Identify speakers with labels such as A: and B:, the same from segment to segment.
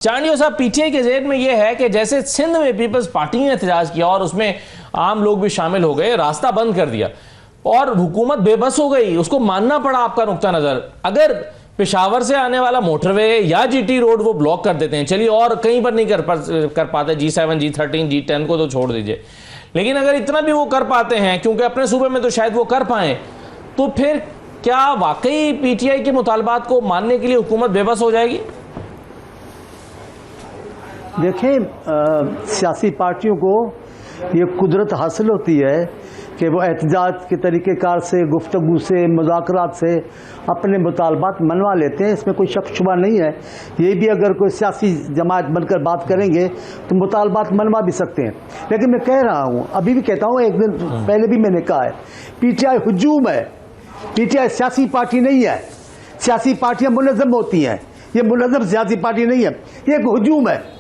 A: चांडियो साहब, पीटीआई के जेहन में यह है कि जैसे सिंध में पीपल्स पार्टी ने एहतजाज किया और उसमें आम लोग भी शामिल हो गए, रास्ता बंद कर दिया और हुकूमत बेबस हो गई, उसको मानना पड़ा आपका नुक्ता नजर। अगर पेशावर से आने वाला मोटरवे या जीटी रोड वो ब्लॉक कर देते हैं, चलिए और कहीं पर नहीं कर पाते, G7, G13, G10 को तो छोड़ दीजिए, लेकिन अगर इतना भी वो कर पाते हैं, क्योंकि अपने सूबे में तो शायद वो कर पाए, तो फिर क्या वाकई पीटीआई के मुतालबात को मानने के लिए हुकूमत बेबस हो जाएगी?
B: देखें, सियासी पार्टियों को ये कुदरत हासिल होती है कि वो एहतजाज के तरीक़ेकार से, गुफ्तगू से, मुज़ाकरात से अपने मुतालबात मनवा लेते हैं। इसमें कोई शक शुबा नहीं है। ये भी अगर कोई सियासी जमात बनकर बात करेंगे तो मुतालबात मनवा भी सकते हैं। लेकिन मैं कह रहा हूँ, अभी भी कहता हूँ, एक दिन पहले भी मैंने कहा है, पीटीआई हुजूम है। पीटीआई सियासी पार्टी नहीं है। सियासी पार्टियाँ मुनज़्ज़म होती हैं, ये मुनज़्ज़म सियासी पार्टी नहीं है, ये एक हुजूम है।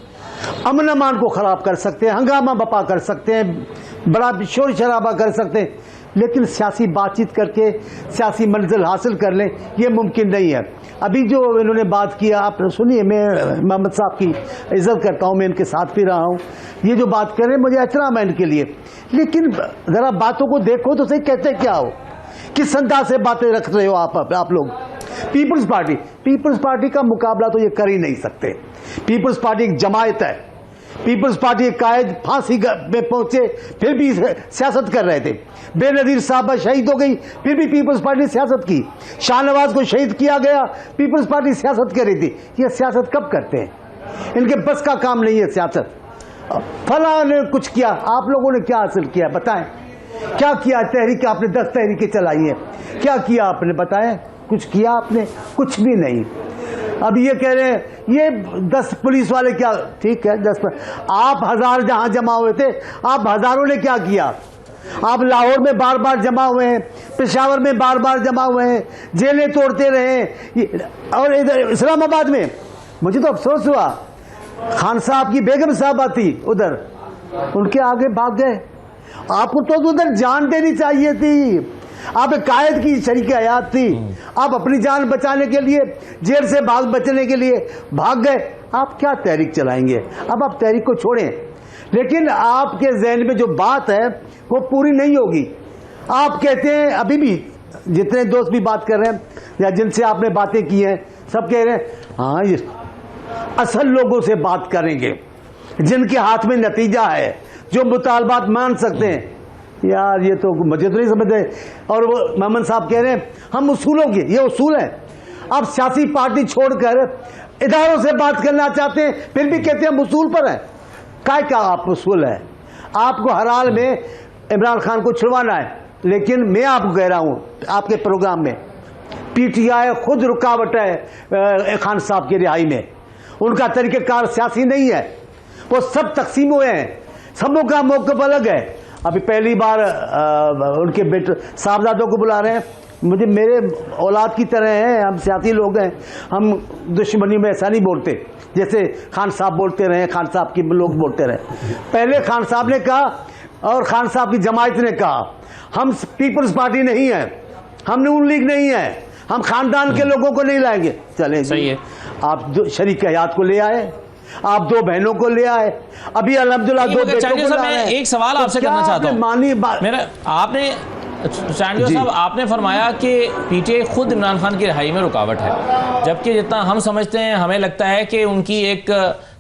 B: अमन अमान को ख़राब कर सकते हैं, हंगामा बपा कर सकते हैं, बड़ा शोर शराबा कर सकते हैं, लेकिन सियासी बातचीत करके सियासी मंजिल हासिल कर लें, ये मुमकिन नहीं है। अभी जो इन्होंने बात किया, आप सुनिए, मैं मोहम्मद साहब की इज्जत करता हूँ, मैं इनके साथ भी रहा हूँ, ये जो बात कर रहे हैं मुझे एहतराम है इनके लिए, लेकिन ज़रा बातों को देखो तो सही, कहते क्या हो, किस अंदाज से बातें रख रहे हो आप लोग। पीपल्स पार्टी का मुकाबला तो ये कर ही नहीं सकते। पीपल्स पार्टी एक जमायत है। पीपल्स पार्टी के कायद फांसी में पहुंचे, फिर भी सियासत कर रहे थे। बेनजीर साहबा शहीद हो गई, फिर भी पीपल्स पार्टी ने सियासत की। शाहनवाज को शहीद किया गया, पीपल्स पार्टी सियासत कर रही थी। ये सियासत कब करते हैं? इनके बस का काम नहीं है सियासत। फला ने कुछ किया, आप लोगों ने क्या हासिल किया बताएं? क्या किया? तहरीक आपने 10 तहरीकें चलाई हैं, क्या किया आपने बताएं? कुछ किया आपने? कुछ भी नहीं। अब ये कह रहे हैं ये 10 पुलिस वाले, क्या ठीक है 10 आप 1000 जहां जमा हुए थे, आप हजारों ने क्या किया? आप लाहौर में बार बार जमा हुए हैं, पेशावर में बार बार जमा हुए हैं, जेलें तोड़ते रहे, और इधर इस्लामाबाद में मुझे तो अफसोस हुआ, खान साहब की बेगम साहबा थी उधर, उनके आगे भाग गए। आपको तो उधर जान देनी चाहिए थी। आप कायद की शरीक हयात थी, आप अपनी जान बचाने के लिए, जेल से बचने के लिए भाग गए। आप क्या तहरीक चलाएंगे? अब आप तहरीक को छोड़ें, लेकिन आपके जहन में जो बात है वो पूरी नहीं होगी। आप कहते हैं, अभी भी जितने दोस्त भी बात कर रहे हैं या जिनसे आपने बातें की हैं, सब कह रहे हैं हाँ ये असल लोगों से बात करेंगे, जिनके हाथ में नतीजा है, जो मुतालबात मान सकते हैं। यार ये तो मुझे तो नहीं समझते। और वो मोहम्मद साहब कह रहे हैं हम उसूलों की, ये उसूल है। आप सियासी पार्टी छोड़कर इदारों से बात करना चाहते हैं, फिर भी कहते हैं हम उसूल पर हैं। क्या आप उसूल है? आपको हर हाल में इमरान खान को छुड़वाना है, लेकिन मैं आपको कह रहा हूं, आपके प्रोग्राम में पीटीआई खुद रुकावट है खान साहब की रिहाई में। उनका तरीक़ेकार सियासी नहीं है, वो सब तकसीम हुए हैं, सबों का मौक़िफ़ अलग है। अभी पहली बार उनके बेटे साहबजादों को बुला रहे हैं। मुझे मेरे औलाद की तरह हैं, हम सियासी लोग हैं, हम दुश्मनी में ऐसा नहीं बोलते जैसे खान साहब बोलते रहे, खान साहब के लोग बोलते रहे। पहले खान साहब ने कहा और खान साहब की जमायत ने कहा हम पीपल्स पार्टी नहीं है, हम नून लीग नहीं है, हम खानदान के लोगों को नहीं लाएंगे। चले सही है, आप शरीक हयात को ले आए, आप 2 बहनों को ले आए, अभी अल्हम्दुलिल्लाह 2 बेटों को ला रहे हैं।
A: एक सवाल आपसे करना चाहता हूं। मेरा आपने चांडियो साहब, आपने फरमाया कि पीटीआई खुद इमरान खान की रिहाई में रुकावट है, जबकि जितना हम समझते हैं, हमें लगता है कि उनकी एक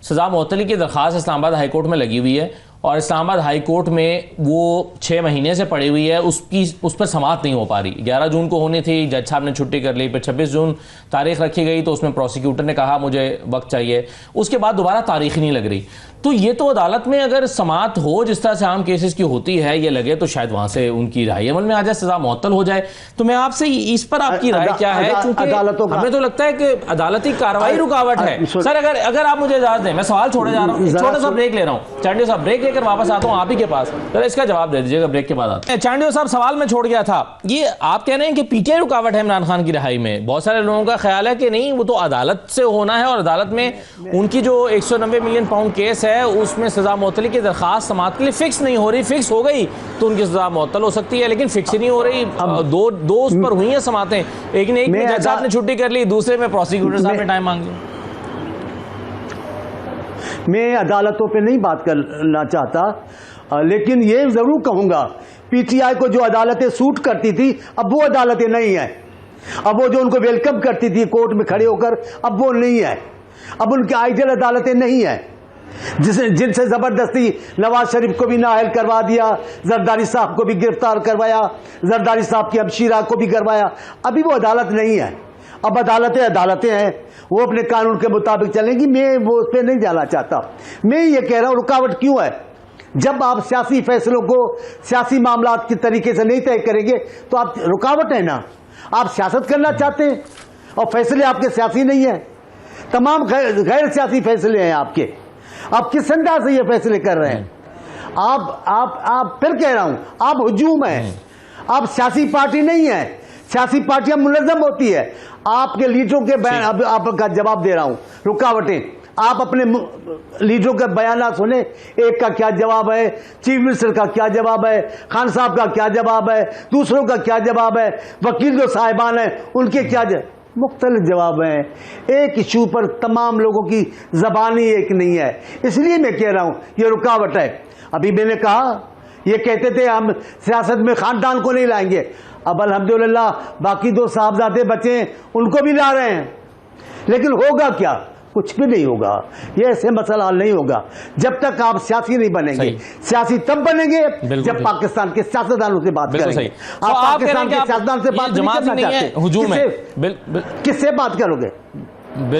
A: सजा मुअत्तली की दरख्वास्त इस्लामाबाद हाई कोर्ट में लगी हुई है और इस्लामाबाद हाई कोर्ट में वो 6 महीने से पड़ी हुई है, उस पर समाअत नहीं हो पा रही। 11 जून को होनी थी, जज साहब ने छुट्टी कर ली, फिर 26 जून तारीख रखी गई तो उसमें प्रोसिक्यूटर ने कहा मुझे वक्त चाहिए, उसके बाद दोबारा तारीख नहीं लग रही। तो ये तो अदालत में अगर समाअत हो, जिस तरह से आम केसेस की होती है, ये लगे तो शायद वहां से उनकी राय अमल में आ जाए, सजा मुअत्तल हो जाए। तो मैं आपसे इस पर आपकी राय क्या है? क्योंकि हमें तो लगता है कि अदालती कार्रवाई रुकावट है। सर अगर आप मुझे इजाजत दें, मैं सवाल छोड़े जा रहा हूँ, छोटा सा ब्रेक ले रहा हूँ। चांडियो साहब, ब्रेक लेकर वापस आता हूँ आप ही के पास, जरा इसका जवाब दे दीजिएगा, ब्रेक के बाद आता। चांडियो साहब, सवाल में छोड़ गया था, ये आप कह रहे हैं कि पीटीआई रुकावट है इमरान खान की रिहाई में। बहुत सारे लोगों का ख्याल है कि नहीं, वो तो अदालत से होना है और अदालत में उनकी जो 190 मिलियन पाउंड केस है उसमें सजा मुअत्तली की दरखास्त समाअत के लिए फिक्स नहीं हो रही। फिक्स हो गई तो उनकी सजा मुअत्तल हो सकती है, लेकिन फिक्स ही नहीं हो रही। दो उस पर हुई हैं समातें, एक में जज साहब ने छुट्टी कर ली, दूसरे में प्रोसिक्यूटर साहब ने टाइम मांग लिया।
B: मैं अदालतों पे नहीं बात करना चाहता, लेकिन ये ज़रूर कहूँगा पीटीआई को जो अदालतें सूट करती थी अब वो अदालतें नहीं हैं। अब वो जो उनको वेलकम करती थी कोर्ट में खड़े होकर अब वो नहीं है। अब उनकी आइडियल अदालतें नहीं है जिनसे ज़बरदस्ती नवाज शरीफ को भी नाअहल करवा दिया, जरदारी साहब को भी गिरफ्तार करवाया, जरदारी साहब की हमशीरा को भी करवाया। अभी वो अदालत नहीं है। अब अदालतें अदालतें हैं, वो अपने कानून के मुताबिक चलेंगी। मैं वो उस पर नहीं जाना चाहता। मैं ये कह रहा हूँ रुकावट क्यों है? जब आप सियासी फैसलों को सियासी मामला के तरीके से नहीं तय करेंगे तो आप रुकावट है ना। आप सियासत करना चाहते हैं और फैसले आपके सियासी नहीं है, तमाम गैर सियासी फैसले हैं आपके। आप किस अंदाज से ये फैसले कर रहे हैं? आप फिर कह रहा हूं, आप हुजूम है, आप सियासी पार्टी नहीं है। सियासी पार्टियां मुनज़्ज़म होती है। आपके लीडरों के बयान, अब आपका जवाब दे रहा हूं, रुकावटें आप अपने लीडरों के बयान सुने, एक का क्या जवाब है, चीफ मिनिस्टर का क्या जवाब है, खान साहब का क्या जवाब है, दूसरों का क्या जवाब है, वकील जो साहिबान हैं उनके क्या मुख्तलिफ जवाब हैं। एक इशू पर तमाम लोगों की ज़बानी एक नहीं है। इसलिए मैं कह रहा हूं ये रुकावट है। अभी मैंने कहा ये कहते थे हम सियासत में खानदान को नहीं लाएंगे, अब अल्हम्दुलिल्लाह बाकी 2 साहबजादे बचे हैं उनको भी ला रहे हैं। लेकिन होगा क्या? कुछ भी नहीं होगा। ये ऐसे मसला हल नहीं होगा जब तक आप सियासी नहीं बनेंगे। सियासी तब बनेंगे जब पाकिस्तान के सियासतदानों से बात करेंगे। आप पाकिस्तान के सियासतदान से बात नहीं करना चाहते, किससे बात करोगे?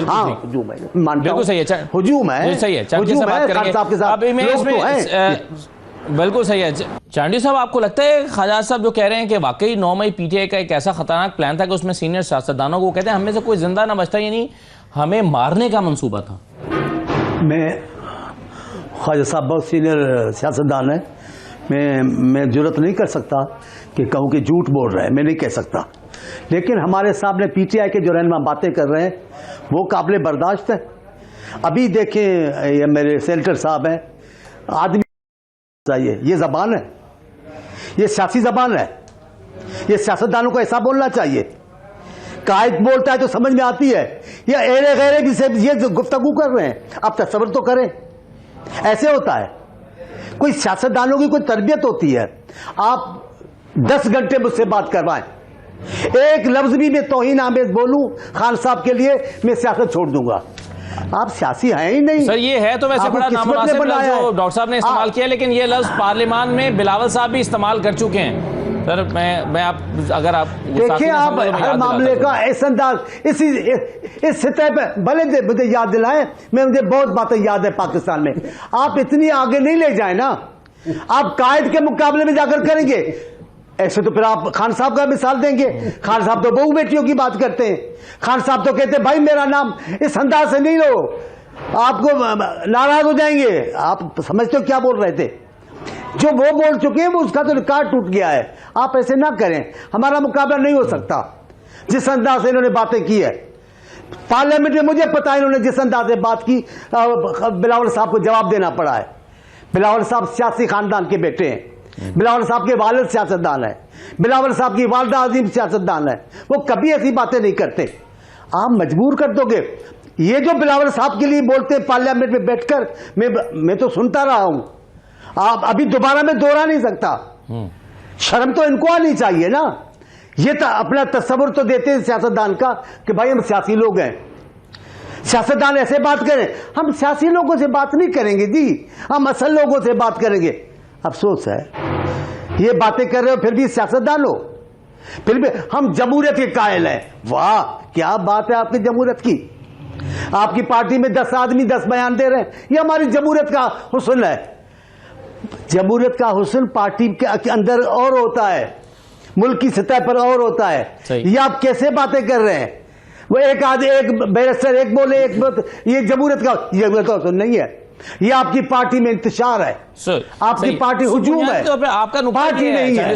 B: हाँ हुजूम है,
A: बिल्कुल सही है,
B: हुजूम है,
A: सही है, खान साहब के साथ बिल्कुल सही है। चांडी साहब, आपको लगता है ख्वाजा साहब जो कह रहे हैं कि वाकई 9 मई पीटीआई का एक ऐसा खतरनाक प्लान था कि उसमें सीनियर सियासतदानों को कहते हैं हम में से कोई जिंदा ना बचता, यानी हमें मारने का मंसूबा था?
B: मैं ख्वाजा साहब बहुत सीनियर सियासतदान है, मैं जुर्रत नहीं कर सकता कि कहूँ कि झूठ बोल रहे हैं, मैं नहीं कह सकता। लेकिन हमारे सामने पीटीआई के जो रहनुमा बातें कर रहे हैं वो काबिल बर्दाश्त है। अभी देखें ये मेरे सेनेटर साहब हैं, आदमी चाहिए, ये जबान है, ये सियासी जबान है, ये सियासतदानों को ऐसा बोलना चाहिए। कायद बोलता है तो समझ में आती है, ये एरे गैरे भी से ये जो गुफ्तगू कर रहे हैं, आप तसव्वुर तो करें। ऐसे होता है, कोई सियासतदानों की कोई तरबियत होती है। आप 10 घंटे मुझसे बात करवाएं, एक लफ्ज भी मैं तौहीन आमेज बोलूं खान साहब के लिए, मैं सियासत छोड़ दूंगा। आप सियासी हैं ही नहीं
A: सर। ये है तो वैसे बड़ा नामुनासिब लफ्ज जो डॉक्टर साहब ने इस्तेमाल किया, लेकिन ये लफ्ज पार्लियामान में बिलावल साहब भी इस्तेमाल कर चुके हैं। सर मैं आप अगर आप
B: देखिए, आप हर मामले का ऐसा अंदाज इस सतह पे भले मुझे याद दिलाएं, मुझे बहुत बातें याद है पाकिस्तान में। आप इतनी आगे नहीं ले जाए ना, आप कायद के मुकाबले में जाकर करेंगे ऐसे तो फिर आप खान साहब का मिसाल देंगे। खान साहब तो बहू बेटियों की बात करते हैं। खान साहब तो कहते हैं भाई मेरा नाम इस अंदाज से नहीं लो, आपको नाराज हो जाएंगे। आप समझते हो क्या बोल रहे थे? जो वो बोल चुके हैं वो उसका तो रिकॉर्ड टूट गया है। आप ऐसे ना करें, हमारा मुकाबला नहीं हो सकता। जिस अंदाज से इन्होंने बातें की है पार्लियामेंट में, मुझे पता है इन्होंने जिस अंदाज से बात की, बिलावल साहब को जवाब देना पड़ा है। बिलावल साहब सियासी खानदान के बेटे हैं, बिलावल साहब के वालिद सियासतदान है, बिलावल साहब की वालदा अजीम सियासतदान है। वो कभी ऐसी बातें नहीं करते। आप मजबूर कर दोगे। ये जो बिलावल साहब के लिए बोलते हैं पार्लियामेंट में बैठकर, मैं तो सुनता रहा हूं। आप अभी दोबारा मैं दोहरा नहीं सकता। शर्म तो इनको आनी चाहिए ना। ये अपना तस्वुर तो देते हैं सियासतदान का कि भाई हम सियासी लोग हैं, सियासतदान ऐसे बात करें। हम सियासी लोगों से बात नहीं करेंगे जी, हम असल लोगों से बात करेंगे। अफसोस है ये बातें कर रहे हो फिर भी सियासतदान हो, फिर भी हम जमहूरियत के कायल हैं। वाह क्या बात है आपकी जमहूरियत की। आपकी पार्टी में 10 आदमी 10 बयान दे रहे हैं, ये हमारी जमहूरियत का हुस्न है। जमहूरियत का हुस्न पार्टी के अंदर और होता है, मुल्क की सतह पर और होता है। ये आप कैसे बातें कर रहे हैं? वो एक बैरिस्टर एक बोले ये जमहूरियत का हुस्न नहीं है। ये आपकी पार्टी में इंतशार है, आपकी पार्टी हुजूम है,
A: आपका
B: पार्टी नहीं है।